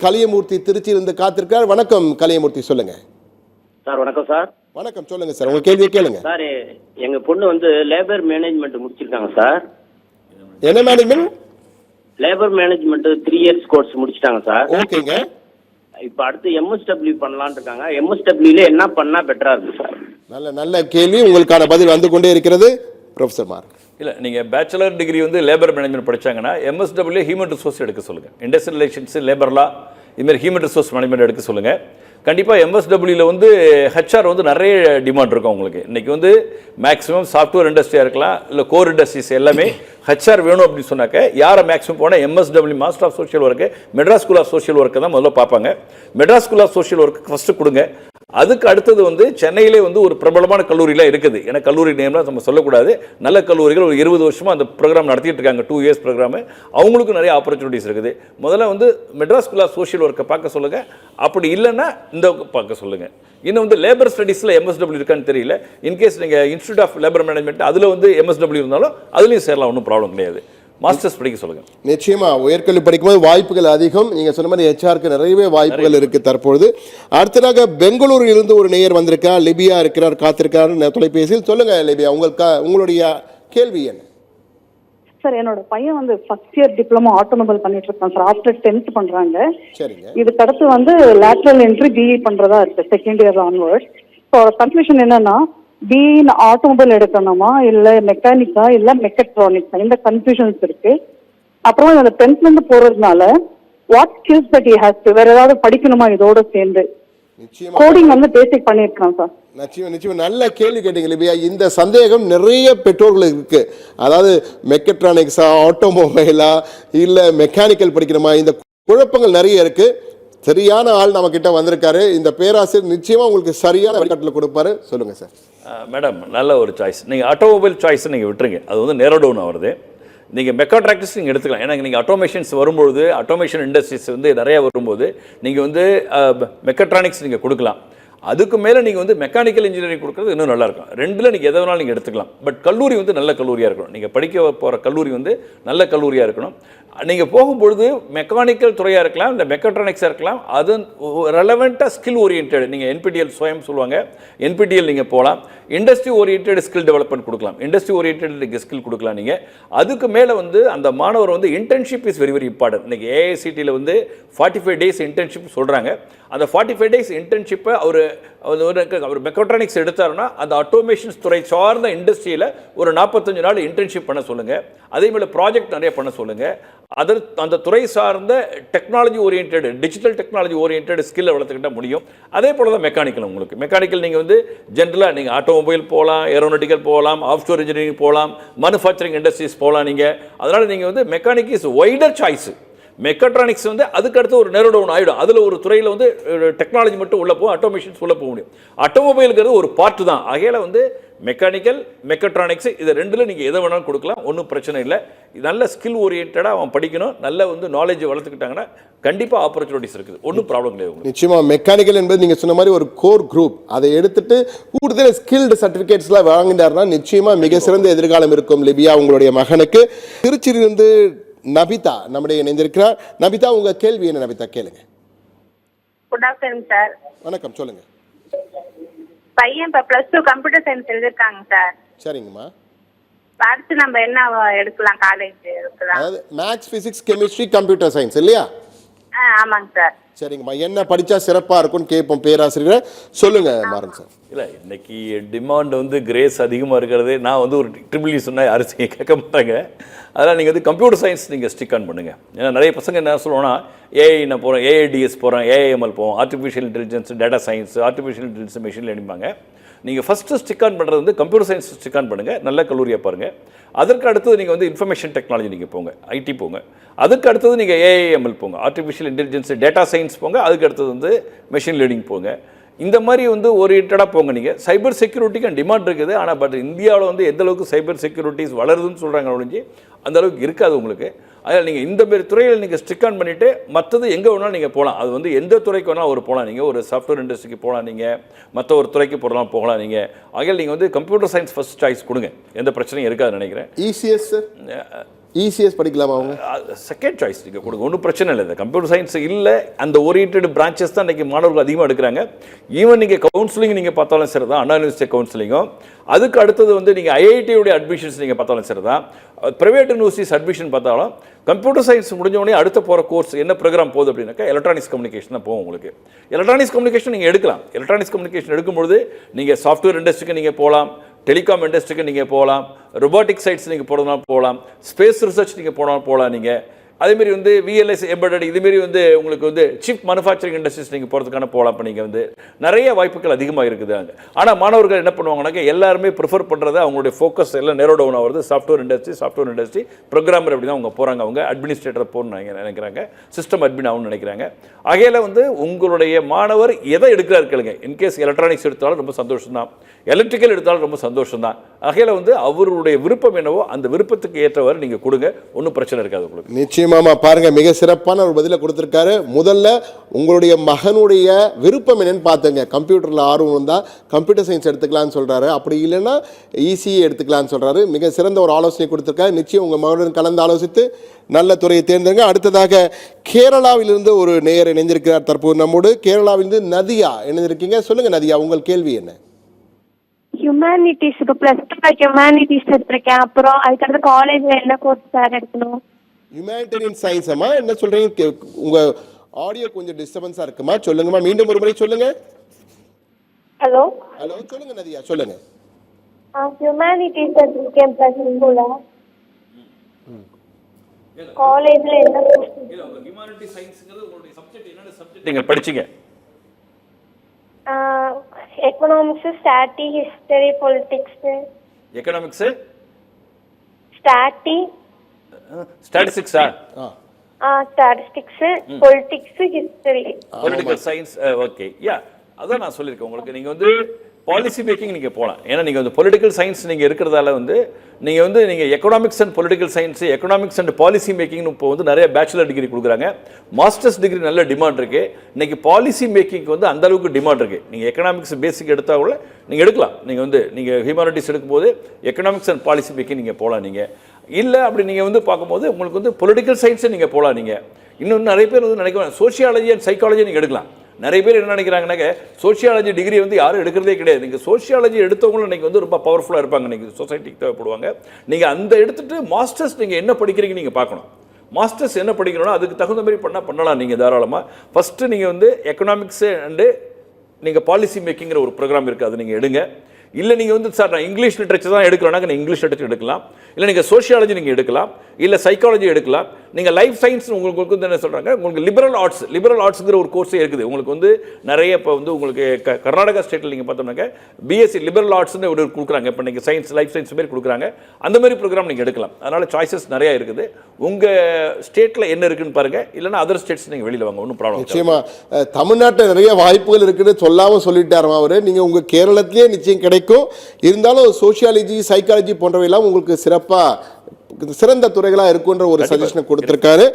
கலியமூர்த்தி திருச்சியிலிருந்து காத்திருக்கார். வணக்கம் கலியமூர்த்தி, சொல்லுங்க சார். வணக்கம் சார். வணக்கம், சொல்லுங்க சார், உங்க கேள்வியை கேளுங்க சார். எங்க பொண்ணு வந்து லேபர் மேனேஜ்மெண்ட் முடிச்சிருக்காங்க சார். என்ன management? Labour management 3 years course முடிச்சிட்டாங்க சார். ஓகேங்க. இப்போ அடுத்து MSW பண்ணலான்னு இருக்காங்க. MSWல என்ன பண்ணா பெட்டரா இருக்கு சார்? நல்ல கேள்வி, உங்களுக்கான பதில் வந்து கொண்டே இருக்கிறது. Professor Mark. இல்லை, நீங்கள் பேச்சுலர் டிகிரி வந்து லேபர் மேனேஜ்மெண்ட் படித்தாங்கன்னா MSW ஹியூமன் ரிசோர்ஸ் எடுக்க சொல்லுங்கள். இண்டஸ்ட்ரியல் ரிலேஷன்ஸ், லேபர்லா, இதுமாதிரி ஹியூமன் ரிசோர்ஸ் மேனேஜ்மெண்ட் எடுக்க சொல்லுங்கள். கண்டிப்பாக MSWல வந்து HR வந்து நிறைய டிமாண்ட் இருக்கும் உங்களுக்கு. இன்றைக்கி வந்து மேக்ஸிமம் சாஃப்ட்வேர் இண்டஸ்ட்ரியாக இருக்கலாம், இல்லை கோர் இண்டஸ்ட்ரீஸ் எல்லாமே HR வேணும் அப்படின்னு சொன்னாக்க யாரை மேக்ஸிமம் போனால் MSW master of social work, Madras school of social work தான் முதல்ல பார்ப்பாங்க. Madras school of social work first கொடுங்க. அதுக்கு அடுத்தது வந்து சென்னையிலே வந்து ஒரு பிரபலமான கல்லூரிலாம் இருக்குது. ஏன்னா கல்லூரி நேம்லாம் நம்ம சொல்லக்கூடாது. நல்ல கல்லூரிகள் ஒரு 20 வருஷமாக அந்த ப்ரோக்ராம் நடத்திட்டு இருக்காங்க. 2 இயர்ஸ் ப்ரோக்ராமு. அவங்களுக்கும் நிறைய ஆப்பர்ச்சுனிட்டிஸ் இருக்குது. முதல்ல வந்து மெட்ராஸ் ஸ்கூல் ஆஃப் சோஷியல் ஒர்க்கை பார்க்க சொல்லுங்கள். அப்படி இல்லைன்னா இந்த பார்க்க சொல்லுங்கள். இன்னும் வந்து லேபர் ஸ்டடீஸில் MSW இருக்கான்னு தெரியல. இன்கேஸ் நீங்கள் இன்ஸ்டியூட் ஆஃப் லேபர் மேனேஜ்மெண்ட் அதில் வந்து MSW இருந்தாலும் அதுலேயும் சேரலாம், ஒன்றும் ப்ராப்ளம் கிடையாது. மாஸ்டர்ஸ் படிக்க சொல்லுங்க. நிச்சயமா உயர்கல்வி படிக்கும்போது வாய்ப்புகள் அதிகம். நீங்க சொன்ன மாதிரி HRக்கு நிறையவே வாய்ப்புகள் இருக்கு தற்பொழுது. அடுத்ததாக பெங்களூரில் இருந்து ஒரு நேயர் வந்திருக்கா, லிபியா இருக்கிறார், காத்திருக்கார் தொலைபேசியில். சொல்லுங்க லிபியா, உங்களுடைய கேள்வி என்ன? சார், என்னோட பையன் வந்து ஃபர்ஸ்ட் இயர் டிப்ளமோ ஆட்டோமொபைல் பண்ணிட்டு இருக்கான் சார். ஆஃப்டர் 10th பண்றாங்க. சரிங்க. இதுக்கு அடுத்து வந்து லேட்டரல் என்ட்ரி BE பண்றதா இருக்கு, second year onwards. So confusion என்னன்னா, BE ஆட்டோமொபைல் எடுக்கணுமா இல்ல மெக்கானிக்கா இல்ல மெக்கட்ரானிக்ஸா, இந்த கன்ஃபியூஷன்ஸ் இருக்கு. அப்புறம் இதுல 10th இருந்து போறதுனால what skills that he has to, வேற ஏதாவது படிக்கணுமா இதோட சேர்ந்து? கோடிங் வந்து பேசிக் பண்ணிருக்கான் சார். நிச்சயம் நல்ல கேள்வி கேட்டீங்க லிபியா. இந்த சந்தேகம் நிறைய பெற்றோர்களுக்கு இருக்கு. அதாவது மெக்கட்ரானிக்ஸா, ஆட்டோமொபைலா இல்ல மெக்கானிக்கல் படிக்கணுமா, இந்த குழப்பங்கள் நிறைய இருக்கு. சரியான ஆள் நம்ம கிட்ட வந்திருக்காரு. இந்த பேராசிரியர் நிச்சயமா உங்களுக்கு சரியான வழிகாட்டல் கொடுப்பாரு. சொல்லுங்க சார். மேடம், நல்ல ஒரு சாய்ஸ். நீங்கள் ஆட்டோமொபைல் சாய்ஸ் நீங்கள் விட்டுருங்க, அது வந்து நேரோ டவுன் ஆகுது. நீங்கள் மெக்காட்ராக்டர்ஸ் நீங்கள் எடுத்துக்கலாம். ஏன்னா நீங்கள் ஆட்டோமேஷன்ஸ் வரும்பொழுது, ஆட்டோமேஷன் இண்டஸ்ட்ரீஸ் வந்து நிறைய வரும்போது நீங்கள் வந்து மெக்கட்ரானிக்ஸ் நீங்கள் கொடுக்கலாம். அதுக்கு மேலே நீங்கள் வந்து மெக்கானிக்கல் இன்ஜினியரிங் கொடுக்குறது இன்னும் நல்லாயிருக்கும். ரெண்டில் நீங்கள் எதை வேணாலும் நீங்கள் எடுத்துக்கலாம். பட் கல்லூரி வந்து நல்ல கல்லூரியாக இருக்கணும். நீங்கள் படிக்க போகிற கல்லூரி வந்து நல்ல கல்லூரியாக இருக்கணும். நீங்கள் போகும்பொழுது மெக்கானிக்கல் துறையாக இருக்கலாம், இல்லை மெக்கட்ரானிக்ஸாக இருக்கலாம். அது ரெலவெண்ட்டாக ஸ்கில் ஓரியன்ட். நீங்கள் NPTEL சுயம் சொல்லுவாங்க, NPTEL நீங்கள் போகலாம். இண்டஸ்ட்ரி ஓரியன்ட் ஸ்கில் டெவலப்மெண்ட் கொடுக்கலாம். இண்டஸ்ட்ரி ஓரியன்ட் நீங்கள் ஸ்கில் கொடுக்கலாம். நீங்கள் அதுக்கு மேலே வந்து அந்த மாணவர் வந்து internship is very very important. இன்றைக்கி AICTயில் வந்து 45 days இன்டர்ன்ஷிப் சொல்கிறாங்க. அந்த 45 days இன்டர்ன்ஷிப்பை அவர் மெக்கட்ரானிக்ஸ் எடுத்தாருன்னா அந்த ஆட்டோமேஷன்ஸ் துறை சார்ந்த இண்டஸ்ட்ரியில் ஒரு 45 நாள் இன்டர்ன்ஷிப் பண்ண சொல்லுங்கள். அதே மாதிரி ப்ராஜெக்ட் நிறைய பண்ண சொல்லுங்கள். அந்த துறை சார்ந்த technology orient, digital technology orient ஸ்கில்லை வளர்த்துக்கிட்டால் முடியும். அதே போல் தான் மெக்கானிக்கல். உங்களுக்கு மெக்கானிக்கல் நீங்கள் வந்து ஜென்ரலாக நீங்கள் ஆட்டோமொபைல் போகலாம், ஏரோநாட்டிக்கல் போகலாம், ஆஃப்ஷோர் இன்ஜினியரிங் போகலாம், மேனுஃபேக்சரிங் இண்டஸ்ட்ரீஸ் போகலாம். நீங்கள் அதனால் நீங்கள் வந்து mechanic is wider choice. Mechatronics வந்து அதுக்கடுத்து ஒரு நேரோ டவுன் ஆகிடும். அதில் ஒரு துறையில் வந்து டெக்னாலஜி மட்டும் உள்ளே போகும், ஆட்டோமேஷன்ஸ் உள்ளே போக முடியும். ஆட்டோமொபைலுங்கிறது ஒரு பார்ட்டு தான். ஆகையால் வந்து மெக்கானிக்கல், மெக்கட்ரானிக்ஸ் இது ரெண்டில் நீங்கள் எதை வேணாலும் கொடுக்கலாம், ஒன்றும் பிரச்சனை இல்லை. நல்ல ஸ்கில் ஓரியன்டாக அவன் படிக்கணும். நல்ல வந்து நாலேஜ் வளர்த்துக்கிட்டாங்கன்னா கண்டிப்பாக ஆப்பர்ச்சுனிட்டிஸ் இருக்குது, ஒன்றும் ப்ராப்ளம் கிடையாது. நிச்சயமாக மெக்கானிக்கல் என்பது நீங்கள் சொன்ன மாதிரி ஒரு கோர் குரூப். அதை எடுத்துட்டு கூடுதல் ஸ்கில்டு சர்டிஃபிகேட்ஸ்லாம் வாங்கிட்டாருன்னா நிச்சயமாக மிக சிறந்த எதிர்காலம் இருக்கும் லிபியா உங்களுடைய மகனுக்கு. திருச்சியிலிருந்து நபிதா நம்முடைய இணைந்திருக்கிறார். நபிதா, உங்க கேள்வி என்ன? நபிதா கேளுங்க. Good afternoon sir. வணக்கம், சொல்லுங்க. பையன் இப்போ +2 கம்ப்யூட்டர் சயின்ஸ் எழுதிருக்காங்க சார். சரிங்கம்மா. அடுத்து நம்ம என்ன எடுக்கலாம் காலேஜ் எடுக்கலாம்? அதாவது maths, physics, chemistry, computer science இல்லையா? ஆமாங்க சார். சரிங்கம்மா, என்ன படித்தா சிறப்பாக இருக்கும்னு கேட்போம் பேராசிரியர். சொல்லுங்க மாறன் சார். இல்லை, இன்னைக்கு டிமாண்ட் வந்து கிரேஸ் அதிகமாக இருக்கிறது. நான் வந்து ஒரு ட்ரிபிள் சொன்னால் யாரும் கேட்க மாட்டாங்க. அதனால் நீங்கள் வந்து கம்ப்யூட்டர் சயின்ஸ் நீங்கள் ஸ்டிக் ஆன் பண்ணுங்கள். ஏன்னா நிறைய பசங்க என்ன சொல்லுவோன்னா, AI நான் போகிறேன், AIDS போகிறேன், AIML போவோம், artificial intelligence, data science, artificial intelligence, machine லேர்னிங்பாங்க. நீங்கள் ஃபஸ்ட்டு ஸ்டிக் ஆன் பண்ணுறது வந்து கம்ப்யூட்டர் சயின்ஸ் ஸ்டிக் ஆன் பண்ணுங்கள். நல்ல கல்லூரியாக பாருங்கள். அதற்கு அடுத்தது நீங்கள் வந்து இன்ஃபர்மேஷன் டெக்னாலஜி நீங்கள் போங்க, IT போங்க. அதுக்கு அடுத்தது நீங்கள் AIML போங்க, ஆர்டிஃபிஷியல் இன்டெலிஜென்ஸ், டேட்டா சயின்ஸ் போங்க. அதுக்கு அடுத்தது வந்து மெஷின் லேர்னிங் போங்க. இந்த மாதிரி வந்து ஓரியன்டாக போங்க. நீங்கள் சைபர் செக்யூரிட்டிக்கு டிமாண்ட் இருக்குது. ஆனால் பட் இந்தியாவில் வந்து எந்த அளவுக்கு சைபர் செக்யூரிட்டிஸ் வளருதுன்னு சொல்கிறாங்க ஒழிஞ்சு அந்த அளவுக்கு இருக்காது உங்களுக்கு. அதில் நீங்கள் இந்த மாதிரி துறையில் நீங்கள் ஸ்டிக் ஆன் பண்ணிவிட்டு மற்றது எங்கே வேணாலும் நீங்கள் போகலாம். அது வந்து எந்த துறைக்கு வேணாலும் ஒரு போகலாம். நீங்கள் ஒரு சாஃப்ட்வேர் இண்டஸ்ட்ரிக்கு போகலாம், நீங்கள் மற்ற ஒரு துறைக்கு போகலாம் நீங்கள். ஆகையால் நீங்கள் வந்து கம்ப்யூட்டர் சயின்ஸ் ஃபஸ்ட் சாய்ஸ் கொடுங்க, எந்த பிரச்சனையும் இருக்காதுன்னு நினைக்கிறேன். ECS இசிஎஸ் படிக்கலாமா அவங்க? செகண்ட் சாய்ஸ் நீங்கள் கொடுங்க, ஒன்றும் பிரச்சனை இல்லை. இந்த கம்ப்யூட்டர் சயின்ஸ் இல்லை, அந்த ஓரியன்ட் பிரான்ச்சஸ் தான் இன்றைக்கி மாணவர்கள் அதிகமாக எடுக்கிறாங்க. ஈவன் நீங்கள் கவுன்சிலிங் நீங்கள் பார்த்தாலும் சரி தான், அண்ணா யூனிவர்சிட்டி கவுன்சிலிங்கும். அதுக்கு அடுத்தது வந்து நீங்கள் ஐஐடியோடைய அட்மிஷன்ஸ் நீங்கள் பார்த்தாலும் சரி தான், ப்ரைவேட் யூனிவர்சிட்டிஸ் அட்மிஷன் பார்த்தாலும் கம்ப்யூட்டர் சயின்ஸ் முடிஞ்ச உடனே அடுத்த போகிற கோர்ஸ் என்ன ப்ரோக்ராம் போகுது அப்படின்னாக்கா எலக்ட்ரானிக்ஸ் கம்யூனிகேஷன் தான் போகும் உங்களுக்கு. எலக்ட்ரானிக்ஸ் கம்யூனிகேஷன் நீங்கள் எடுக்கலாம். எலக்ட்ரானிக்ஸ் கம்யூனிகேஷன் எடுக்கும்பொழுது நீங்கள் சாஃப்ட்வேர் இண்டஸ்ட்ரிக்கு நீங்கள் போகலாம், டெலிகாம் இண்டஸ்ட்ரிக்கு நீங்கள் போகலாம், ரொபாட்டிக் சைட்ஸ் நீங்கள் போகிறதுனால போகலாம், ஸ்பேஸ் ரிசர்ச் நீங்கள் போகலாம் நீங்கள். அதேமாரி வந்து விஎல்எஸ் எம்பெடட் இதுமாரி வந்து உங்களுக்கு வந்து சீப் மேனுஃபேக்சரிங் இண்டஸ்ட்ரீஸ் நீங்கள் போகிறதுக்கான போகலாம். இப்போ நீங்கள் வந்து நிறைய வாய்ப்புகள் அதிகமாக இருக்குது அங்கே. ஆனால் மாணவர்கள் என்ன பண்ணுவாங்கன்னாக்கா எல்லாருமே ப்ரிஃபர் பண்ணுறது அவங்களுடைய ஃபோக்கஸ் எல்லாம் நேரோ டவுன் ஆகுது. சாஃப்ட்வேர் இண்டஸ்ட்ரி ப்ரோக்ராமர் அப்படி தான் அவங்க போகிறாங்க. அவங்க அட்மினிஸ்ட்ரேட்டர் போகணும்னு நினைக்கிறாங்க, சிஸ்டம் அட்மின் ஆகணும்னு நினைக்கிறாங்க. ஆகையில் வந்து உங்களுடைய மாணவர் எதை எடுக்கிறாரு கேளுங்க. இன்கேஸ் எலக்ட்ரானிக்ஸ் எடுத்தாலும் ரொம்ப சந்தோஷம் தான், எலக்ட்ரிக்கல் எடுத்தாலும் ரொம்ப சந்தோஷம் தான். ஆகையில் வந்து அவருடைய விருப்பம் என்னவோ அந்த விருப்பத்துக்கு ஏற்றவாறு நீங்கள் கொடுங்க, ஒன்றும் பிரச்சனை இருக்காது உங்களுக்கு. நிச்சயமாமா, பாருங்க மிக சிறப்பான ஒரு பதிலை கொடுத்துருக்காரு. முதல்ல உங்களுடைய மகனுடைய விருப்பம் என்னன்னு பார்த்துங்க. கம்ப்யூட்டரில் ஆர்வம் இருந்தால் கம்ப்யூட்டர் சயின்ஸ் எடுத்துக்கலாம்னு சொல்கிறாரு, அப்படி இல்லைன்னா இசிஇ எடுத்துக்கலாம்னு சொல்கிறாரு. மிக சிறந்த ஒரு ஆலோசனை கொடுத்துருக்காரு. நிச்சயம் உங்கள் மகனுடன் கலந்து ஆலோசித்து நல்ல துறையை தேர்ந்தெடுங்க. அடுத்ததாக கேரளாவிலிருந்து ஒரு நேயர் இணைந்திருக்கிறார் தற்போது நம்மோடு. கேரளாவிலிருந்து நதியா இணைந்திருக்கீங்க. சொல்லுங்கள் நதியா, உங்கள் கேள்வி என்ன? ஹியூமனிட்டிஸ் இப்போ +2 ஹியூமனிட்டிஸ் எடுத்திருக்கேன். அப்புறம் அதுக்கடுத்து காலேஜ்ல என்ன கோர்ஸ் சார் எடுக்கணும்? ஹியூமனிட்டரியன் சயின்ஸ். அம்மா என்ன சொல்றீங்க? உங்க ஆடியோ கொஞ்சம் டிஸ்டர்பன்ஸா இருக்குமா? சொல்லுங்கம்மா, மீண்டும் ஒரு முறை சொல்லுங்க. ஹலோ ஹலோ, சொல்லுங்க நதியா, சொல்லுங்க. ஹியூமனிட்டிஸ் எடுத்திருக்கேன் +2ல. காலேஜ்ல என்ன கோர்ஸ்? ஹியூமனிட்டி சயின்ஸ்ங்கிறது உங்களுடைய சப்ஜெக்ட் என்னென்ன சப்ஜெக்ட் நீங்கள் படிச்சீங்க? Economics, stati, history, politics. Economics, ஸ்டாட்டிஸ்டிக்ஸா? Statistics, politics, history, political science. Okay, ya, அதான் நான் சொல்லியிருக்கேன் உங்களுக்கு. நீங்கள் வந்து பாலிசி மேக்கிங் நீங்கள் போகலாம். ஏன்னா நீங்கள் வந்து பொலிட்டிக்கல் சயின்ஸ் நீங்கள் இருக்கிறதால வந்து நீங்கள் economics and political science, economics and policy மேக்கிங்னு இப்போ வந்து நிறைய பேச்சுலர் டிகிரி கொடுக்குறாங்க. மாஸ்டர்ஸ் டிகிரி நல்ல டிமாண்ட் இருக்குது. இன்றைக்கி பாலிசி மேக்கிங்க்கு வந்து அந்த அளவுக்கு டிமாண்ட் இருக்குது. நீங்கள் எக்கனாமிக்ஸ் பேசிக் எடுத்தால் கூட நீங்கள் எடுக்கலாம். நீங்கள் ஹியூமனிட்டிஸ் எடுக்கும்போது எக்கனாமிக்ஸ் அண்ட் பாலிசி மேக்கிங் நீங்கள் போகலாம். நீங்கள் இல்லை அப்படி நீங்கள் வந்து பார்க்கும்போது உங்களுக்கு வந்து பொலிட்டிக்கல் சயின்ஸை நீங்கள் போகலாம். நீங்கள் இன்னும் நிறைய பேர் வந்து நினைக்க சோஷியாலஜி அண்ட் சைக்காலஜி நீங்கள் எடுக்கலாம். நிறைய பேர் என்ன நினைக்கிறாங்கன்னாக்க சோஷியாலஜி டிகிரி வந்து யாரும் எடுக்கிறதே கிடையாது. நீங்கள் சோஷியாலஜி எடுத்தவங்களும் இன்றைக்கி வந்து ரொம்ப பவர்ஃபுல்லாக இருப்பாங்க, இன்றைக்கி சொசைட்டிக்கு தேவைப்படுவாங்க. நீங்கள் அந்த எடுத்துகிட்டு மாஸ்டர்ஸ் நீங்கள் என்ன படிக்கிறீங்க நீங்கள் பார்க்கணும். மாஸ்டர்ஸ் என்ன படிக்கணும்னா அதுக்கு தகுந்த மாதிரி பண்ணலாம். நீங்கள் தாராளமாக ஃபஸ்ட்டு நீங்கள் வந்து எக்கனாமிக்ஸு அண்டு நீங்கள் பாலிசி மேக்கிங்கிற ஒரு ப்ரோக்ராம் இருக்குது, அது நீங்கள் எடுங்க. இல்லை நீங்கள் வந்து சார் நான் இங்கிலீஷ் லிட்ரேச்சர் தான் எடுக்கிறோன்னா நீங்கள் இங்கிலீஷ் லிட்ரேச்சர் எடுக்கலாம். இல்லை நீங்கள் சோஷியாலஜி நீங்கள் எடுக்கலாம், இல்லை சைக்காலஜி எடுக்கலாம். நீங்கள் லைஃப் சயின்ஸ் உங்களுக்கு வந்து என்ன சொல்கிறாங்க, உங்களுக்கு லிபரல் ஆர்ட்ஸுங்கிற ஒரு கோர்ஸே இருக்குது. உங்களுக்கு வந்து நிறைய இப்போ வந்து உங்களுக்கு கர்நாடகா ஸ்டேட்டில் நீங்கள் பார்த்தோம்னாக்க பிஎஸ்சி லிபரல் ஆர்ட்ஸ்னு ஒரு கொடுக்குறாங்க. இப்போ நீங்கள் சயின்ஸ் லைஃப் சயின்ஸ் மாரி கொடுக்குறாங்க. அந்த மாதிரி ப்ரோக்ராம் நீங்கள் எடுக்கலாம். அதனால் சாய்ஸஸ் நிறையா இருக்குது. உங்கள் ஸ்டேட்டில் என்ன இருக்குன்னு பாருங்கள், இல்லைனா அதர் ஸ்டேட்ஸ் நீங்கள் வெளியில் வாங்க, ஒன்றும் ப்ராப்ளம். நிச்சயமாக தமிழ்நாட்டில் நிறைய வாய்ப்புகள் இருக்குன்னு சொல்லாமல் சொல்லிட்டாருமா அவர். நீங்கள் உங்கள் கேரளத்திலே நிச்சயம் கிடைக்கும். இருந்தாலும் சோஷியாலஜி, சைக்காலஜி போன்றவையெல்லாம் உங்களுக்கு சிறந்த துறைகளாக இருக்குன்ற ஒரு சஜஷனை கொடுத்துருக்காரு.